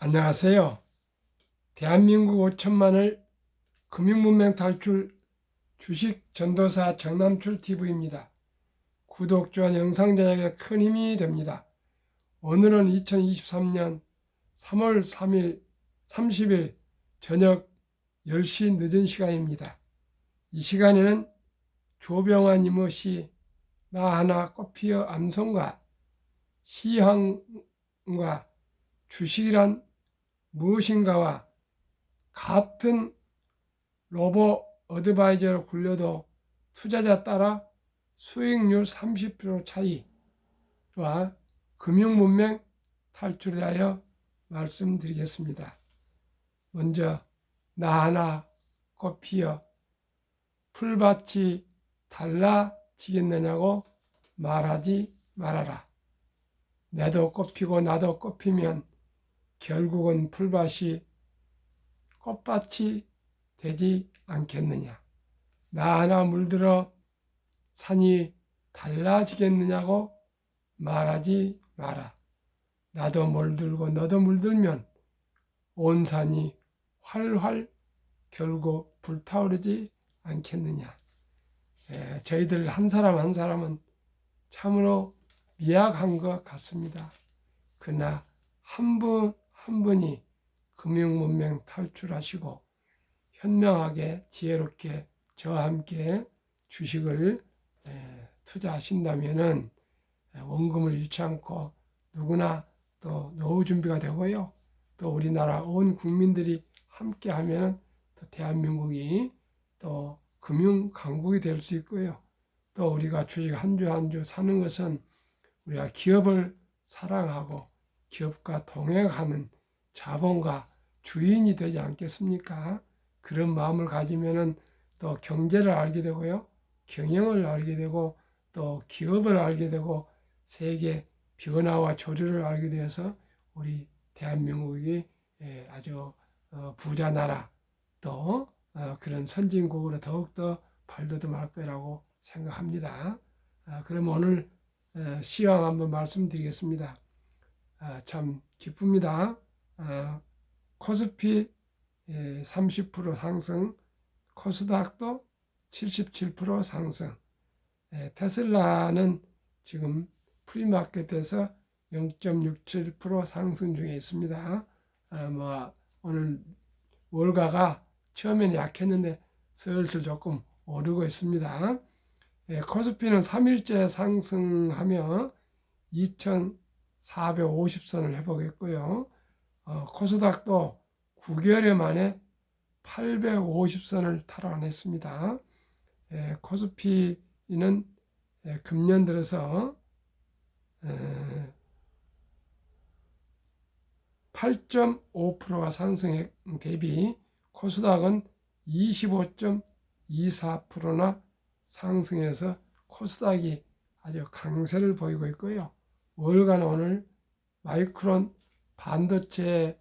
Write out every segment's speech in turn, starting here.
안녕하세요. 대한민국 5천만을 금융문맹 탈출 주식 전도사 정남출 TV입니다. 구독, 좋아요, 영상 제작에 큰 힘이 됩니다. 오늘은 2023년 3월 30일 저녁 10시 늦은 시간입니다. 이 시간에는 조병환 이모 시 나 하나 꽃피어 암송가 시황과 주식이란 무엇인가와 같은 로보 어드바이저로 굴려도 투자자 따라 수익률 30% 차이와 금융문맹 탈출에 대하여 말씀드리겠습니다. 먼저 나 하나 꽃 피어 풀밭이 달라지겠느냐고 말하지 말아라. 내도 꽃 피고 나도 꽃 피면 결국은 풀밭이 꽃밭이 되지 않겠느냐. 나 하나 물들어 산이 달라지겠느냐고 말하지 마라. 나도 물들고 너도 물들면 온 산이 활활 결국 불타오르지 않겠느냐. 저희들 한 사람 한 사람은 참으로 미약한 것 같습니다. 그러나 한 분 한 분이 금융문맹 탈출하시고 현명하게 지혜롭게 저와 함께 주식을 투자하신다면은 원금을 잃지 않고 누구나 또 노후 준비가 되고요. 또 우리나라 온 국민들이 함께 하면은 또 대한민국이 또 금융 강국이 될 수 있고요. 또 우리가 주식 한 주 한 주 사는 것은 우리가 기업을 사랑하고 기업과 동행하는 자본가 주인이 되지 않겠습니까? 그런 마음을 가지면은 또 경제를 알게 되고요. 경영을 알게 되고 또 기업을 알게 되고 세계 변화와 조류를 알게 되어서 우리 대한민국이 아주 부자 나라 또 그런 선진국으로 더욱더 발돋움할 거라고 생각합니다. 그럼 오늘 시황 한번 말씀드리겠습니다. 참 기쁩니다. 코스피 30% 상승, 코스닥도 77% 상승. 테슬라는 지금 프리마켓에서 0.67% 상승 중에 있습니다. 오늘 월가가 처음에는 약했는데 슬슬 조금 오르고 있습니다. 코스피는 3일째 상승하며 2,450선을 회복했고요. 코스닥도 9개월 만에 850선을 탈환했습니다. 코스피는 금년 들어서 8.5%가 상승 대비 코스닥은 25.24%나 상승해서 코스닥이 아주 강세를 보이고 있고요. 월간 오늘 마이크론 반도체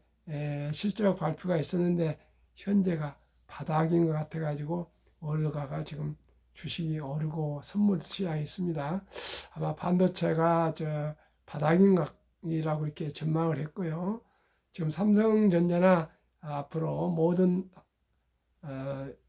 실적 발표가 있었는데 현재가 바닥인 것 같아 가지고 월가가 지금 주식이 오르고 선물 시장이 있습니다. 아마 반도체가 바닥인이라고 이렇게 전망을 했고요. 지금 삼성전자나 앞으로 모든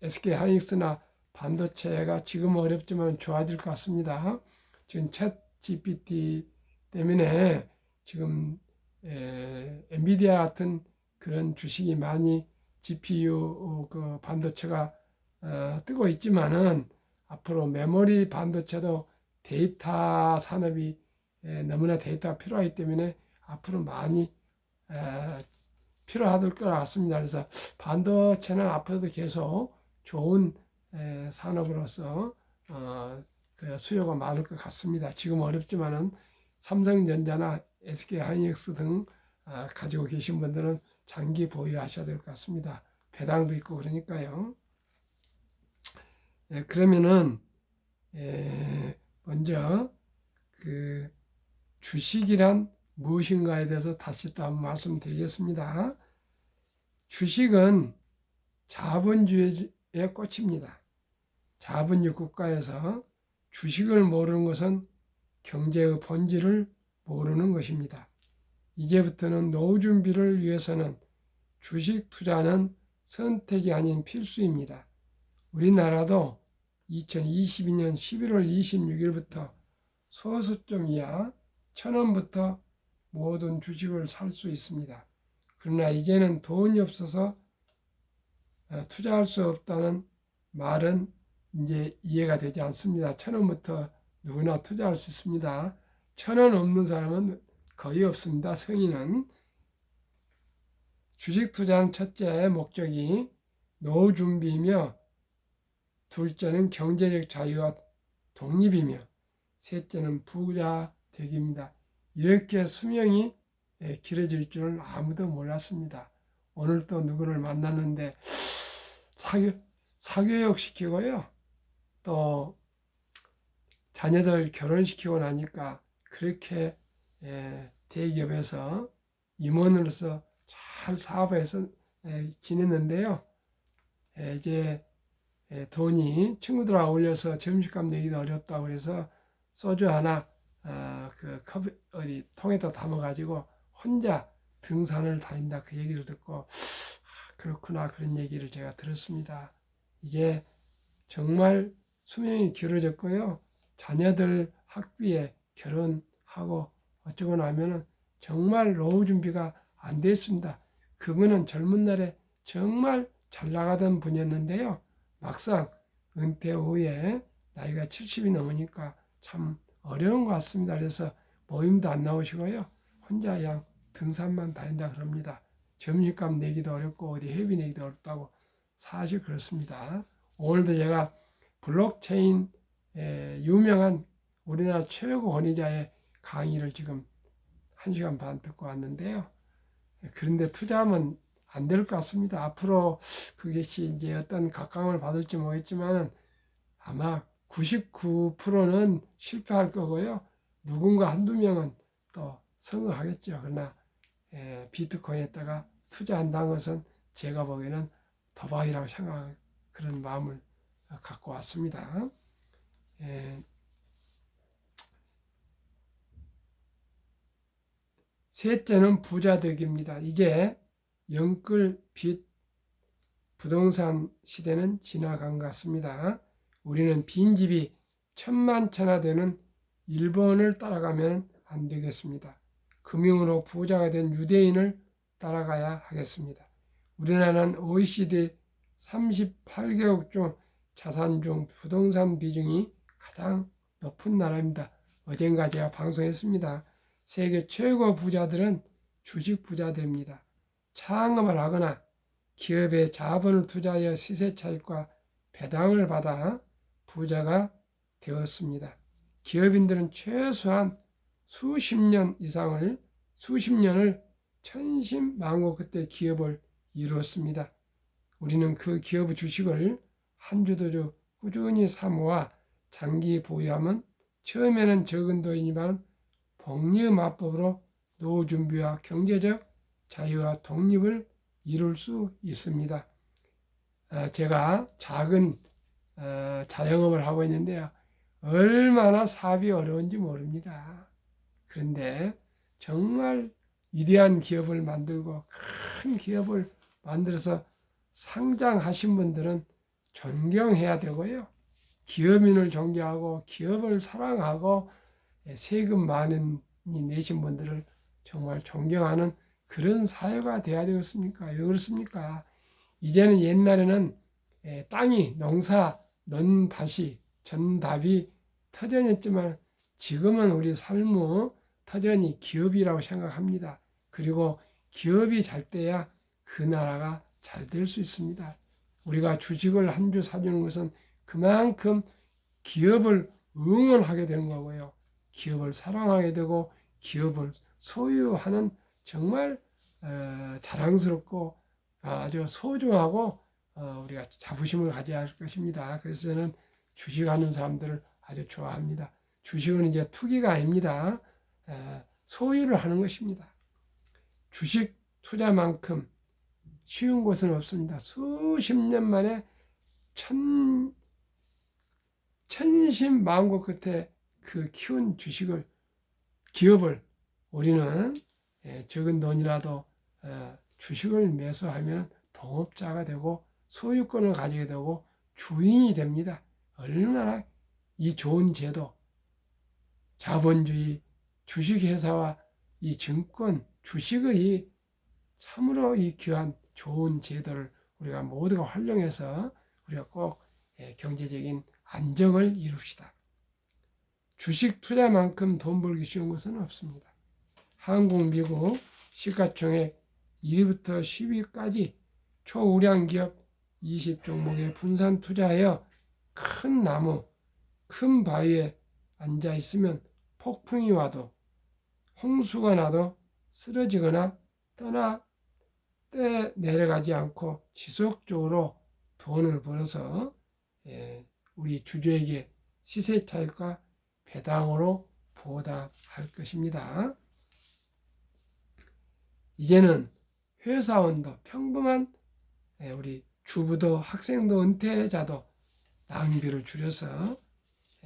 SK 하이닉스나 반도체가 지금 어렵지만 좋아질 것 같습니다. 지금 챗 GPT 때문에 지금 엔비디아 같은 그런 주식이 많이 GPU 그 반도체가 뜨고 있지만은 앞으로 메모리 반도체도 데이터 산업이 너무나 데이터가 필요하기 때문에 앞으로 많이 필요할 것 같습니다. 그래서 반도체는 앞으로도 계속 좋은 산업으로서 그 수요가 많을 것 같습니다. 지금 어렵지만은 삼성전자나 SK 하이닉스 등 가지고 계신 분들은 장기 보유하셔야 될 것 같습니다. 배당도 있고 그러니까요. 그러면은 먼저 그 주식이란 무엇인가에 대해서 다시 또 한번 말씀드리겠습니다. 주식은 자본주의의 꽃입니다. 자본주의 국가에서 주식을 모르는 것은 경제의 본질을 모르는 것입니다. 이제부터는 노후 준비를 위해서는 주식 투자는 선택이 아닌 필수입니다. 우리나라도 2022년 11월 26일부터 소수점 이하 1,000원부터 모든 주식을 살 수 있습니다. 그러나 이제는 돈이 없어서 투자할 수 없다는 말은 이제 이해가 되지 않습니다. 1,000원부터 누구나 투자할 수 있습니다. 1,000원 없는 사람은 거의 없습니다. 성인은. 주식 투자는 첫째 목적이 노후 준비이며, 둘째는 경제적 자유와 독립이며, 셋째는 부자 되기입니다. 이렇게 수명이 길어질 줄은 아무도 몰랐습니다. 오늘 또 누구를 만났는데 사교육 시키고요. 또 자녀들 결혼시키고 나니까 그렇게 대기업에서 임원으로서 잘 사업해서 지냈는데요. 이제 돈이 친구들하고 어울려서 점심값 내기도 어렵다고 그래서 소주 하나 그 컵 어디 통에다 담아가지고 혼자 등산을 다닌다, 그 얘기를 듣고 그렇구나, 그런 얘기를 제가 들었습니다. 이제 정말 수명이 길어졌고요. 자녀들 학비에 결혼하고 어쩌고 나면은 정말 노후 준비가 안 됐습니다. 그분은 젊은 날에 정말 잘 나가던 분이었는데요. 막상 은퇴 후에 나이가 70이 넘으니까 참 어려운 것 같습니다. 그래서 모임도 안 나오시고요. 혼자 그냥 등산만 다닌다 그럽니다. 점심값 내기도 어렵고 어디 회비 내기도 어렵다고 사실 그렇습니다. 오늘도 제가 블록체인 유명한 우리나라 최고 권위자의 강의를 지금 1시간 반 듣고 왔는데요. 그런데 투자하면 안 될 것 같습니다. 앞으로 그것이 이제 어떤 각광을 받을지 모르겠지만 아마 99%는 실패할 거고요. 누군가 한두 명은 또 성공하겠죠. 그러나 비트코인에다가 투자한다는 것은 제가 보기에는 도박이라고 생각하는 그런 마음을 갖고 왔습니다. 셋째는 부자되기입니다. 이제 영끌 빚 부동산 시대는 지나간 것 같습니다. 우리는 빈집이 천만채나 되는 일본을 따라가면 안 되겠습니다. 금융으로 부자가 된 유대인을 따라가야 하겠습니다. 우리나라는 OECD 38개국 중 자산 중 부동산 비중이 가장 높은 나라입니다. 어젠가 제가 방송했습니다. 세계 최고 부자들은 주식 부자들입니다. 창업을 하거나 기업에 자본을 투자하여 시세 차익과 배당을 받아 부자가 되었습니다. 기업인들은 최소한 수십 년을 천신만고 끝에 기업을 이루었습니다. 우리는 그 기업의 주식을 한 주도 주 꾸준히 사모아 장기 보유하면 처음에는 적은 돈이지만 복리마법으로 노후 준비와 경제적 자유와 독립을 이룰 수 있습니다. 제가 작은 자영업을 하고 있는데요. 얼마나 사업이 어려운지 모릅니다. 그런데 정말 위대한 기업을 만들고 큰 기업을 만들어서 상장하신 분들은 존경해야 되고요. 기업인을 존경하고 기업을 사랑하고 세금 많이 내신 분들을 정말 존경하는 그런 사회가 돼야 되겠습니까? 왜 그렇습니까? 이제는 옛날에는 땅이 농사 논밭이 전답이 터전이었지만 지금은 우리 삶의 터전이 기업이라고 생각합니다. 그리고 기업이 잘 돼야 그 나라가 잘 될 수 있습니다. 우리가 주식을 한 주 사주는 것은 그만큼 기업을 응원하게 되는 거고요. 기업을 사랑하게 되고 기업을 소유하는 정말 자랑스럽고 아주 소중하고 우리가 자부심을 가져야 할 것입니다. 그래서 저는 주식하는 사람들을 아주 좋아합니다. 주식은 이제 투기가 아닙니다. 소유를 하는 것입니다. 주식 투자만큼 쉬운 곳은 없습니다. 수십 년 만에 천신만고 끝에 그 키운 기업을 우리는 적은 돈이라도 주식을 매수하면 동업자가 되고 소유권을 가지게 되고 주인이 됩니다. 얼마나 이 좋은 제도, 자본주의 주식회사와 이 증권, 주식의 참으로 이 귀한 좋은 제도를 우리가 모두가 활용해서 우리가 꼭 경제적인 안정을 이룹시다. 주식 투자만큼 돈 벌기 쉬운 것은 없습니다. 한국, 미국 시가총액 1위부터 10위까지 초우량 기업 20종목에 분산 투자하여 큰 나무, 큰 바위에 앉아 있으면 폭풍이 와도 홍수가 나도 쓰러지거나 내려가지 않고 지속적으로 돈을 벌어서 우리 주주에게 시세 차익과 배당으로 보답할 것입니다. 이제는 회사원도 평범한 우리 주부도 학생도 은퇴자도 낭비를 줄여서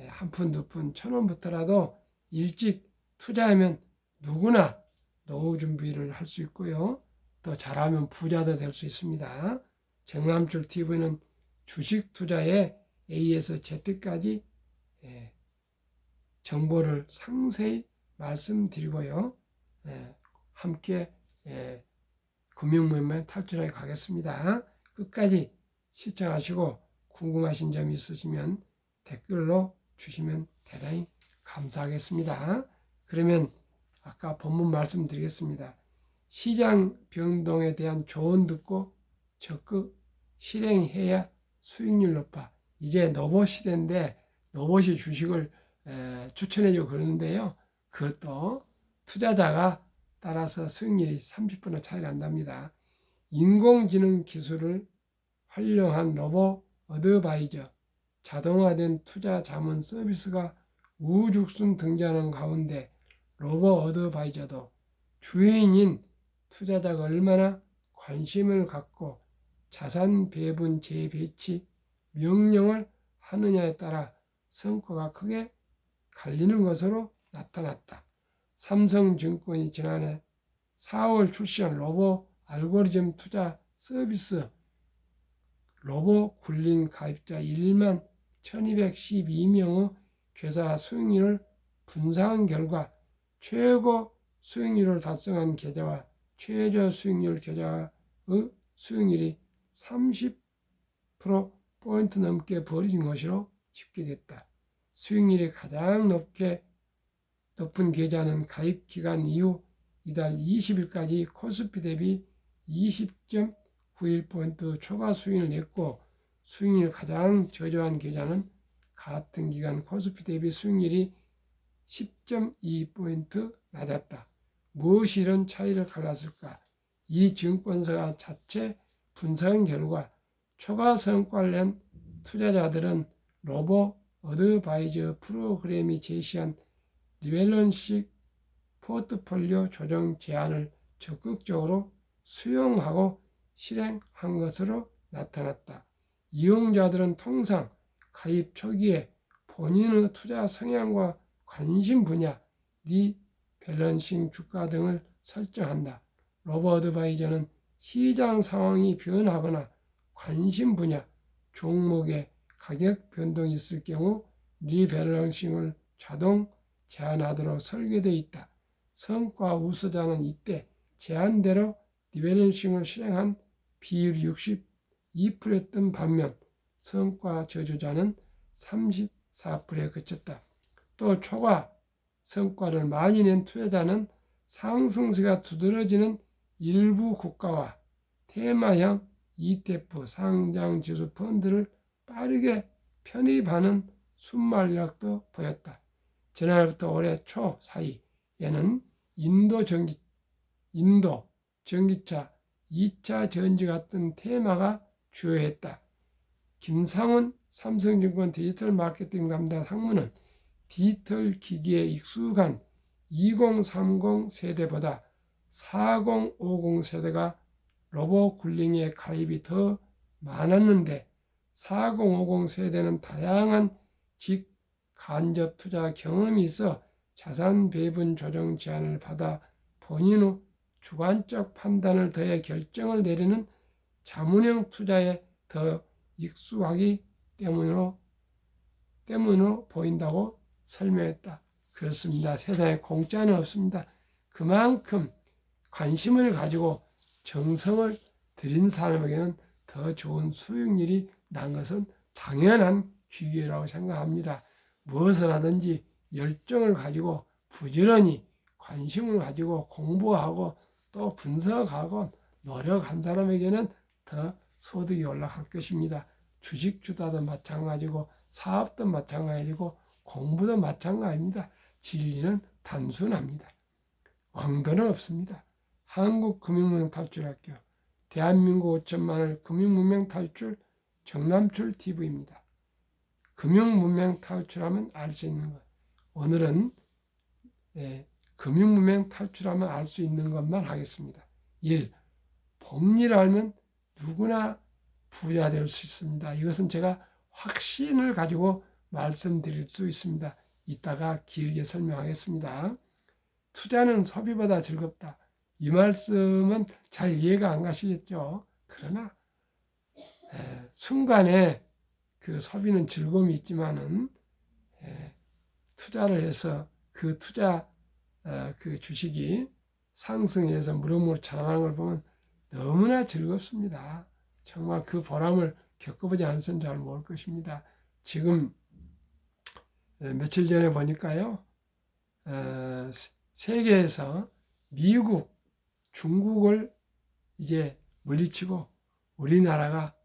한 푼, 두 푼, 1,000원부터라도 일찍 투자하면 누구나 노후 준비를 할 수 있고요. 또 잘하면 부자도 될 수 있습니다. 정남출 TV는 주식 투자에 A에서 Z까지 정보를 상세히 말씀드리고요. 함께 금융문명 탈출해 가겠습니다. 끝까지 시청하시고 궁금하신 점이 있으시면 댓글로 주시면 대단히 감사하겠습니다. 그러면 아까 본문 말씀드리겠습니다. 시장 변동에 대한 조언 듣고 적극 실행해야 수익률 높아. 이제 로봇 시대인데 로봇이 주식을 추천해주고 그러는데요. 그것도 투자자가 따라서 수익률이 30% 차이 난답니다. 인공지능 기술을 활용한 로봇 어드바이저, 자동화된 투자 자문 서비스가 우후죽순 등장하는 가운데 로봇 어드바이저도 주인인 투자자가 얼마나 관심을 갖고 자산 배분 재배치 명령을 하느냐에 따라 성과가 크게 갈리는 것으로 나타났다. 삼성증권이 지난해 4월 출시한 로봇 알고리즘 투자 서비스 로봇 굴림 가입자 1만 1212명의 계좌 수익률을 분석한 결과 최고 수익률을 달성한 계좌와 최저 수익률 계좌의 수익률이 30% 넘게 벌어진 것으로 집계됐다. 수익률이 가장 높은 계좌는 가입 기간 이후 이달 20일까지 코스피 대비 20.91% 초과 수익을 냈고 수익률이 가장 저조한 계좌는 같은 기간 코스피 대비 수익률이 10.2% 낮았다. 무엇이 이런 차이를 갈랐을까? 이 증권사가 자체 분석한 결과 초과 성과를 낸 투자자들은 로봇 어드바이저 프로그램이 제시한 리밸런싱 포트폴리오 조정 제안을 적극적으로 수용하고 실행한 것으로 나타났다. 이용자들은 통상 가입 초기에 본인의 투자 성향과 관심 분야, 리밸런싱 주가 등을 설정한다. 로봇 어드바이저는 시장 상황이 변하거나 관심 분야, 종목의 가격 변동이 있을 경우 리밸런싱을 자동 제한하도록 설계되어 있다. 성과 우수자는 이때 제한대로 리밸런싱을 실행한 비율이 62%였던 반면 성과 저조자는 34%에 그쳤다. 또 초과 성과를 많이 낸 투자자는 상승세가 두드러지는 일부 국가와 테마형 ETF 상장지수 펀드를 빠르게 편입하는 순발력도 보였다. 지난해부터 올해 초 사이에는 인도 전기차, 2차 전지 같은 테마가 주요했다. 김상훈 삼성증권 디지털 마케팅 담당 상무는 디지털 기기에 익숙한 2030 세대보다 4050 세대가 로봇 굴링에 가입이 더 많았는데 4050 세대는 다양한 직간접 투자 경험이 있어 자산 배분 조정 제안을 받아 본인의 주관적 판단을 더해 결정을 내리는 자문형 투자에 더 익숙하기 때문으로 보인다고 설명했다. 그렇습니다. 세상에 공짜는 없습니다. 그만큼 관심을 가지고 정성을 들인 사람에게는 더 좋은 수익률이 난 것은 당연한 기회라고 생각합니다. 무엇을 하든지 열정을 가지고 부지런히 관심을 가지고 공부하고 또 분석하고 노력한 사람에게는 더 소득이 올라갈 것입니다. 주식 투자도 마찬가지고 사업도 마찬가지고 공부도 마찬가지입니다. 진리는 단순합니다. 왕도는 없습니다. 한국금융문명 탈출학교, 대한민국 5천만을 금융문명 탈출 정남출 TV입니다. 금융문명 탈출하면 알 수 있는 것. 오늘은 금융문명 탈출하면 알 수 있는 것만 하겠습니다. 1. 복리를 알면 누구나 부자 될 수 있습니다. 이것은 제가 확신을 가지고 말씀드릴 수 있습니다. 이따가 길게 설명하겠습니다. 투자는 소비보다 즐겁다. 이 말씀은 잘 이해가 안 가시겠죠? 그러나 순간에 그 소비는 즐거움이 있지만은 투자를 해서 그 투자 그 주식이 상승해서 무럭무럭 자라나는 걸 보면 너무나 즐겁습니다. 정말 그 보람을 겪어보지 않으면 잘 모를 것입니다. 지금 며칠 전에 보니까요, 세계에서 미국, 중국을 이제 물리치고 우리나라가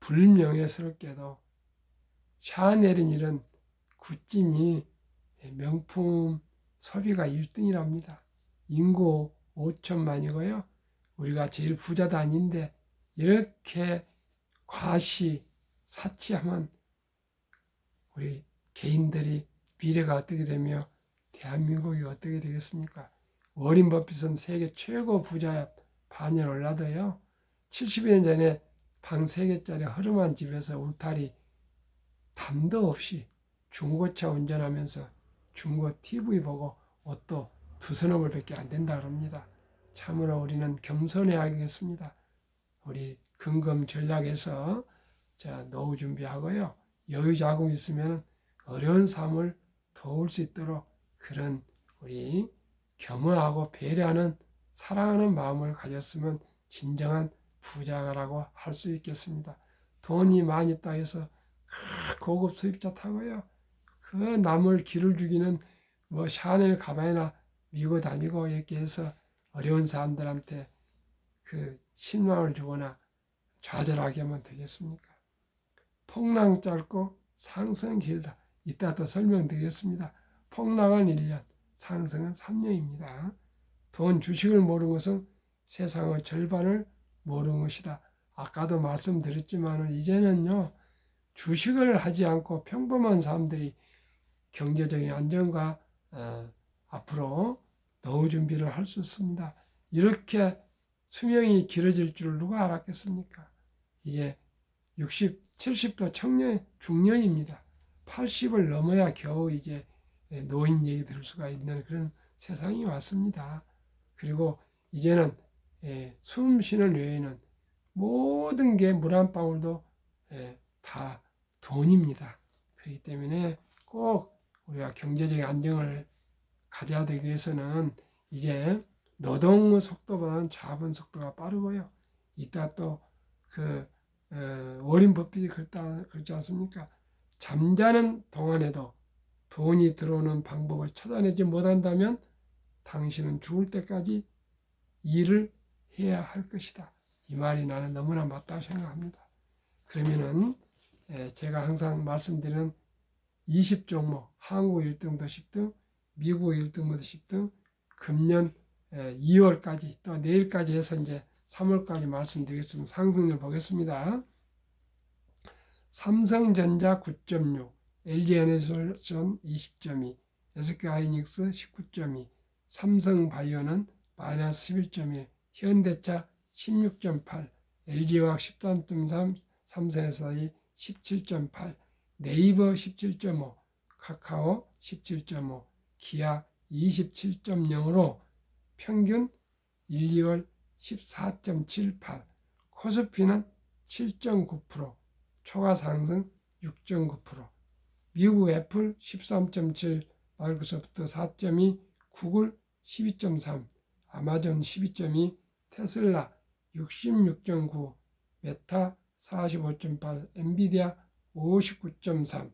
불명예스럽게도 샤넬인 이런 구찌니 명품 소비가 1등이랍니다. 인구 5천만이고요. 우리가 제일 부자도 아닌데 이렇게 과시, 사치하면 우리 개인들이 미래가 어떻게 되며 대한민국이 어떻게 되겠습니까? 워린 버핏은 세계 최고 부자 반열 올라도요. 70년 전에 방 3개짜리 허름한 집에서 울타리 담도 없이 중고차 운전하면서 중고 TV 보고 옷도 2서너 벌밖에 안 된다 그럽니다. 참으로 우리는 겸손해야겠습니다. 우리 근검 전략에서 노후 준비하고요. 여유 자금 있으면 어려운 삶을 도울 수 있도록 그런 우리 겸허하고 배려하는 사랑하는 마음을 가졌으면 진정한 부자라고 할 수 있겠습니다. 돈이 많이 있다 해서 고급 수입차 타고요. 그 남을 기를 죽이는 뭐 샤넬 가방이나 미고 다니고 이렇게 해서 어려운 사람들한테 그 신망을 주거나 좌절하게 하면 되겠습니까? 폭락 짧고 상승 길다. 이따 또 설명드리겠습니다. 폭락은 1년, 상승은 3년입니다. 돈 주식을 모르는 것은 세상의 절반을 모르는 것이다. 아까도 말씀드렸지만 이제는요. 주식을 하지 않고 평범한 사람들이 경제적인 안정과 앞으로 노후 준비를 할 수 있습니다. 이렇게 수명이 길어질 줄 누가 알았겠습니까? 이제 60, 70도 청년, 중년입니다. 80을 넘어야 겨우 이제 노인 얘기 들을 수가 있는 그런 세상이 왔습니다. 그리고 이제는 숨 쉬는 외에는 모든 게 물 한 방울도 다 돈입니다. 그렇기 때문에 꼭 우리가 경제적인 안정을 가져야 되기 위해서는 이제 노동의 속도보다는 자본 속도가 빠르고요. 이따 또 워린 버핏이 그렇지 않습니까? 잠자는 동안에도 돈이 들어오는 방법을 찾아내지 못한다면 당신은 죽을 때까지 일을 해야 할 것이다. 이 말이 나는 너무나 맞다고 생각합니다. 그러면은 제가 항상 말씀드리는 20종목, 한국 1등부터 10등, 미국 1등부터 10등, 금년 2월까지 또 내일까지 해서 이제 3월까지 말씀드리겠습니다. 상승률 보겠습니다. 삼성전자 9.6, LG에너지솔루션 20.2, SK하이닉스 19.2, 삼성바이오는 마이너스 11.1, 현대차 16.8, LG화학 13.3, 삼성에서이 17.8, 네이버 17.5, 카카오 17.5, 기아 27.0으로 평균 1, 2월 14.78, 코스피는 7.9%, 초과 상승 6.9%, 미국 애플 13.7, 마이크로소프트 4.2, 구글 12.3, 아마존 12.2, 테슬라 66.9, 메타 45.8, 엔비디아 59.3,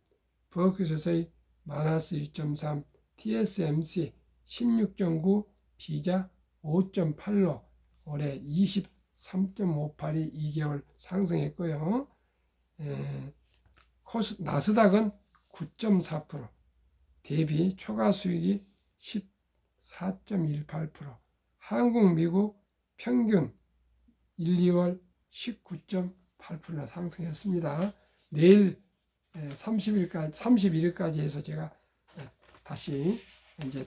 버크셔의 마이너스 1.3, TSMC 16.9, 비자 5.8로 올해 23.58이 2개월 상승했고요. 나스닥은 9.4%, 대비 초과 수익이 14.18%, 한국, 미국 평균 1, 2월 19.8% 상승했습니다. 내일 31일까지 해서 제가 다시 이제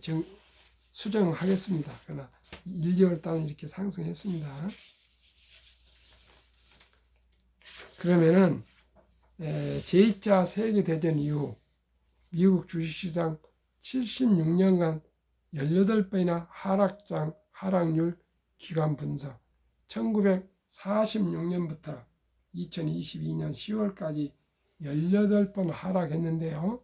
수정하겠습니다. 그러나 1, 2월 달은 이렇게 상승했습니다. 그러면은 제2차 세계대전 이후 미국 주식시장 76년간 18번이나 하락률 기간 분석, 1946년부터 2022년 10월까지 18번 하락했는데요.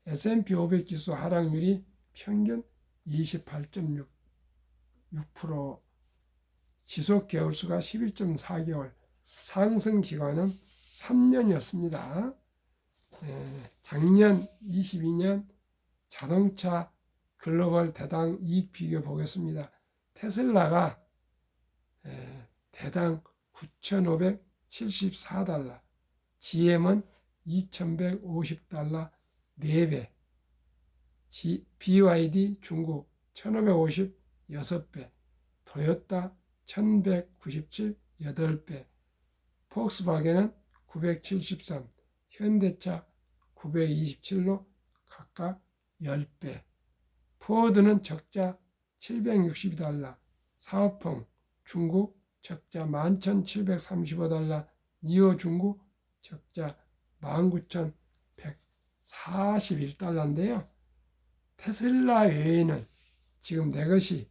S&P 500 지수 하락률이 평균 28.6%, 지속 개월수가 11.4개월, 상승 기간은 3년이었습니다. 작년 22년 자동차 글로벌 대당 이익 비교 보겠습니다. 테슬라가 대당 9,574달러, GM은 2,150달러 4배, BYD 중국 1,550 6배, 토요타 1,197 8배, 폭스바겐은 973, 현대차 927로 각각 10배, 포드는 적자 762달러, 사오펑 중국 적자 11,735달러, 니오 중국 적자 19,141달러인데요. 테슬라 외에는 지금 내 것이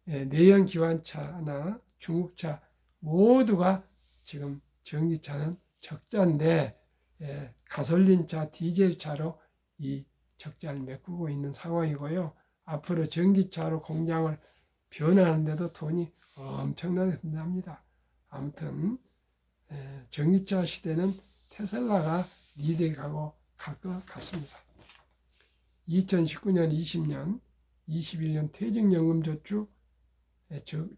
내연 기관차나 중국차 모두가 지금 전기차는 적자인데 가솔린차, 디젤차로 이 적자를 메꾸고 있는 상황이고요. 앞으로 전기차로 공장을 변하는데도 돈이 엄청나게 든답니다. 아무튼 전기차 시대는 테슬라가 리드해 가고 갈 것 같습니다. 2019년, 20년, 21년 퇴직연금저축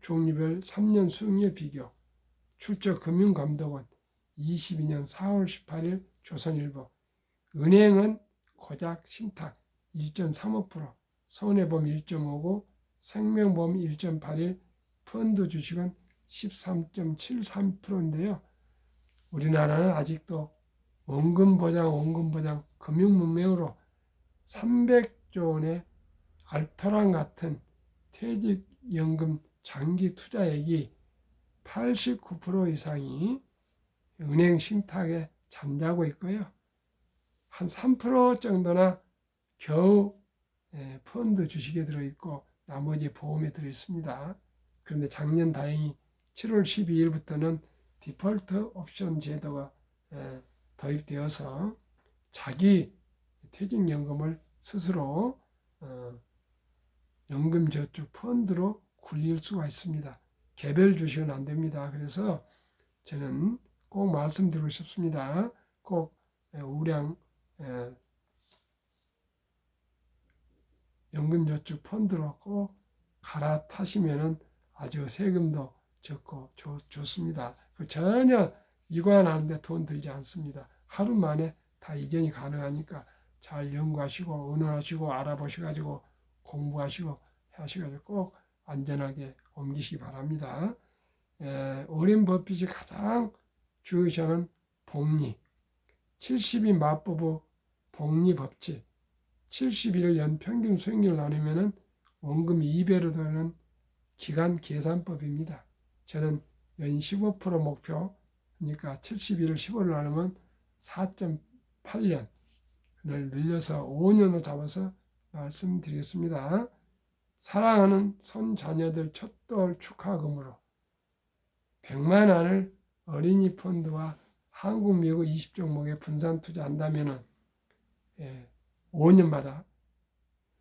종류별 3년 수익률 비교, 출처금융감독원 22년 4월 18일 조선일보, 은행은 고작 신탁 1.35%, 손해보험 1.59%, 생명보험 1.81%, 펀드 주식은 13.73%인데요. 우리나라는 아직도 원금보장 금융문맹으로 300조 원의 알토란 같은 퇴직연금 장기 투자액이 89% 이상이 은행 신탁에 잠자고 있고요. 한 3% 정도나 겨우 펀드 주식에 들어있고 나머지 보험에 들어있습니다. 그런데 작년 다행히 7월 12일부터는 디폴트 옵션 제도가 도입되어서 자기 퇴직연금을 스스로 연금저축 펀드로 굴릴 수가 있습니다. 개별 주식은 안 됩니다. 그래서 저는 꼭 말씀드리고 싶습니다. 꼭 우량 연금저축 펀드로 꼭 갈아타시면 아주 세금도 적고 좋습니다. 전혀 이관하는데 돈 들지 않습니다. 하루 만에 다 이전이 가능하니까 잘 연구하시고 의논하시고 알아보셔가지고 공부하시고 하셔가지고 꼭 안전하게 옮기시기 바랍니다. 워렌 버핏이 가장 중요시하는 복리, 70이 맞부부 복리 법칙, 71일 연평균 수익률을 나누면 원금 2배로 되는 기간 계산법입니다. 저는 연 15% 목표, 그러니까 71을 15를 나누면 4.8년을 늘려서 5년으로 잡아서 말씀드리겠습니다. 사랑하는 손자녀들 첫돌 축하금으로 100만 원을 어린이 펀드와 한국, 미국 20종목에 분산 투자한다면은 5년마다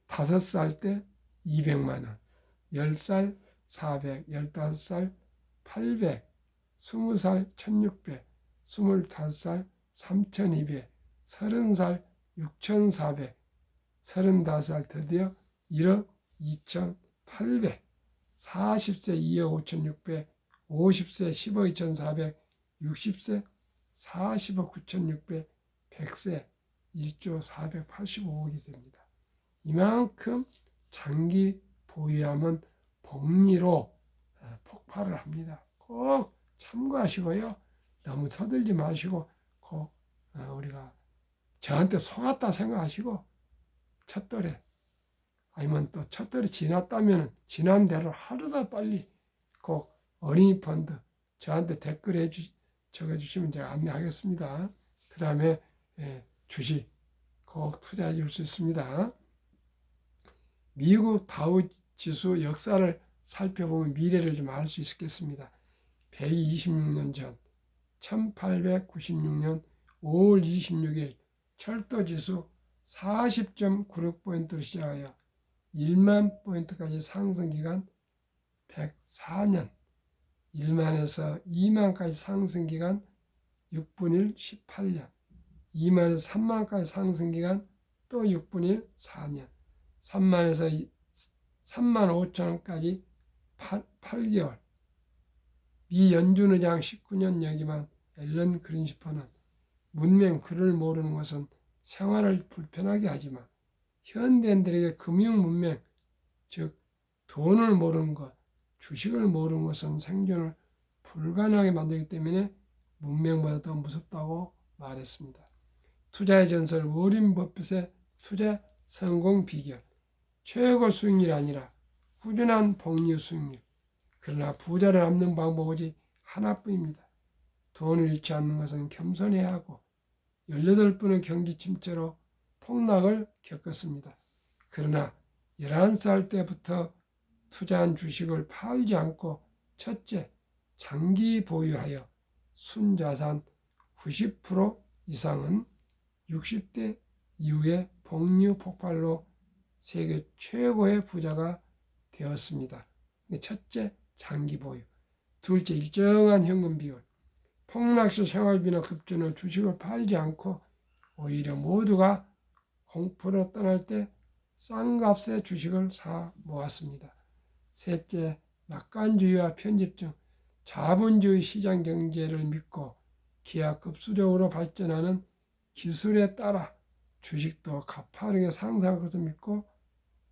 5살 때 200만 원, 10살 400, 15살 800, 20살 1600, 25살 3200, 30살 6400, 35살 드디어 1억 2800, 40세 2억 5600, 50세 10억 2400, 60세 40억 9600, 100세 1조 485억이 됩니다. 이만큼 장기 보유하면 복리로 폭발을 합니다. 꼭 참고하시고요. 너무 서둘지 마시고 꼭 우리가 저한테 속았다 생각하시고 첫돌에 아니면 또 첫돌이 지났다면 지난 대로 하루도 빨리 꼭 어린이 펀드 저한테 댓글 적어주시면 제가 안내하겠습니다. 그 다음에 주식 꼭 투자해 줄 수 있습니다. 미국 다우 지수 역사를 살펴보면 미래를 좀 알 수 있겠습니다. 126년 전 1896년 5월 26일 철도지수 40.96포인트로 시작하여 1만 포인트까지 상승기간 104년, 1만에서 2만까지 상승기간 6분 1, 18년, 2만에서 3만까지 상승기간 또 6분 1, 4년, 3만에서 3만 5천원까지 8개월. 미 연준의장 19년 여기만 앨런 그린시퍼는 문맹 글을 모르는 것은 생활을 불편하게 하지만 현대인들에게 금융 문맹, 즉 돈을 모르는 것, 주식을 모르는 것은 생존을 불가능하게 만들기 때문에 문맹보다 더 무섭다고 말했습니다. 투자의 전설 워린 버핏의 투자 성공 비결. 최고 수익률이 아니라 꾸준한 복리 수익률. 그러나 부자를 남는 방법 오직 하나뿐입니다. 돈을 잃지 않는 것은 겸손해야 하고 18번의 경기 침체로 폭락을 겪었습니다. 그러나 11살 때부터 투자한 주식을 팔지 않고 첫째, 장기 보유하여 순자산 90% 이상은 60대 이후에 복리 폭발로 세계 최고의 부자가 되었습니다. 첫째, 장기 보유. 둘째, 일정한 현금 비율. 폭락시 생활비나 급전은 주식을 팔지 않고 오히려 모두가 공포로 떠날 때 싼 값에 주식을 사 모았습니다. 셋째, 낙관주의와 편집증. 자본주의 시장 경제를 믿고 기하급수적으로 발전하는 기술에 따라 주식도 가파르게 상승할 것을 믿고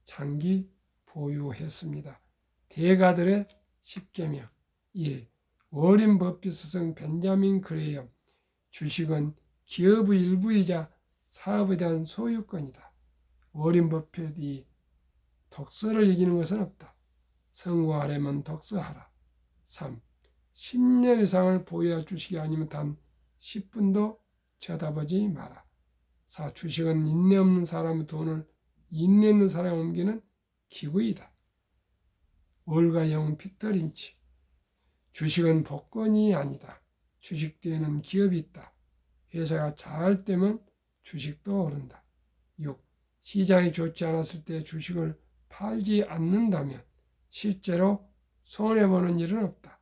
장기 보유했습니다. 대가들의 10계명 1. 워린 버핏 스승 벤자민 그레이엄. 주식은 기업의 일부이자 사업에 대한 소유권이다. 워린 버핏이 독서를 이기는 것은 없다. 성공하려면 독서하라. 3. 10년 이상을 보유할 주식이 아니면 단 10분도 쳐다보지 마라. 4. 주식은 인내 없는 사람의 돈을 인내 있는 사람에 옮기는 기구이다. 월가 영웅 피터 린치. 주식은 복권이 아니다. 주식 뒤에는 기업이 있다. 회사가 잘 되면 주식도 오른다. 6. 시장이 좋지 않았을 때 주식을 팔지 않는다면 실제로 손해보는 일은 없다.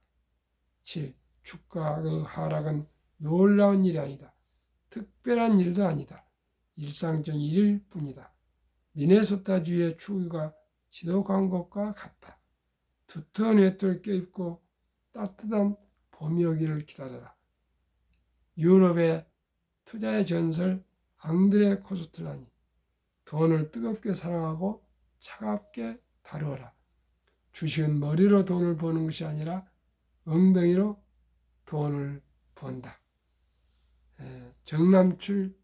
7. 주가의 하락은 놀라운 일이 아니다. 특별한 일도 아니다. 일상적인 일일 뿐이다. 미네소타주의 추위가 지독한 것과 같다. 두터운 외투를 껴입고 따뜻한 봄이 오기를 기다려라. 유럽의 투자의 전설 앙드레 코스틀라니. 돈을 뜨겁게 사랑하고 차갑게 다루어라. 주식은 머리로 돈을 버는 것이 아니라 엉덩이로 돈을 번다. 정남출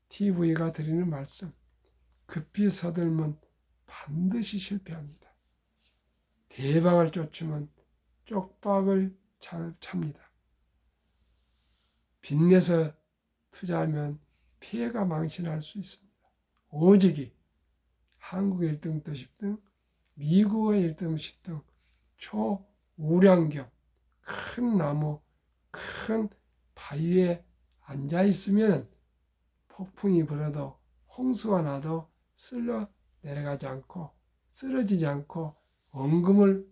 TV가 드리는 말씀. 급히 서들면 반드시 실패합니다. 대박을 쫓으면 쪽박을 잘 찹니다. 빚내서 투자하면 피해가 망신할 수 있습니다. 오직이 한국 1등 또 10등 미국의 일등시등 초우량경 큰 나무, 큰 바위에 앉아 있으면 폭풍이 불어도 홍수가 나도 쓸려 내려가지 않고 쓰러지지 않고 원금을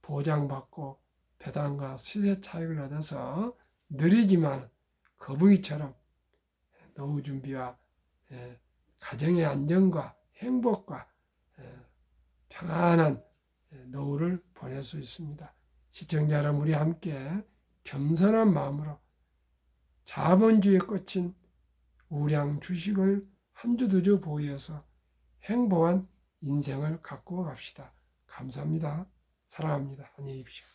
보장받고 배당과 시세 차익을 얻어서 느리지만 거북이처럼 노후 준비와 가정의 안정과 행복과 평안한 노후를 보낼 수 있습니다. 시청자 여러분, 우리 함께 겸손한 마음으로 자본주의에 꽂힌 우량 주식을 한 주 두 주 보유해서 행복한 인생을 갖고 갑시다. 감사합니다. 사랑합니다. 안녕히 계십시오.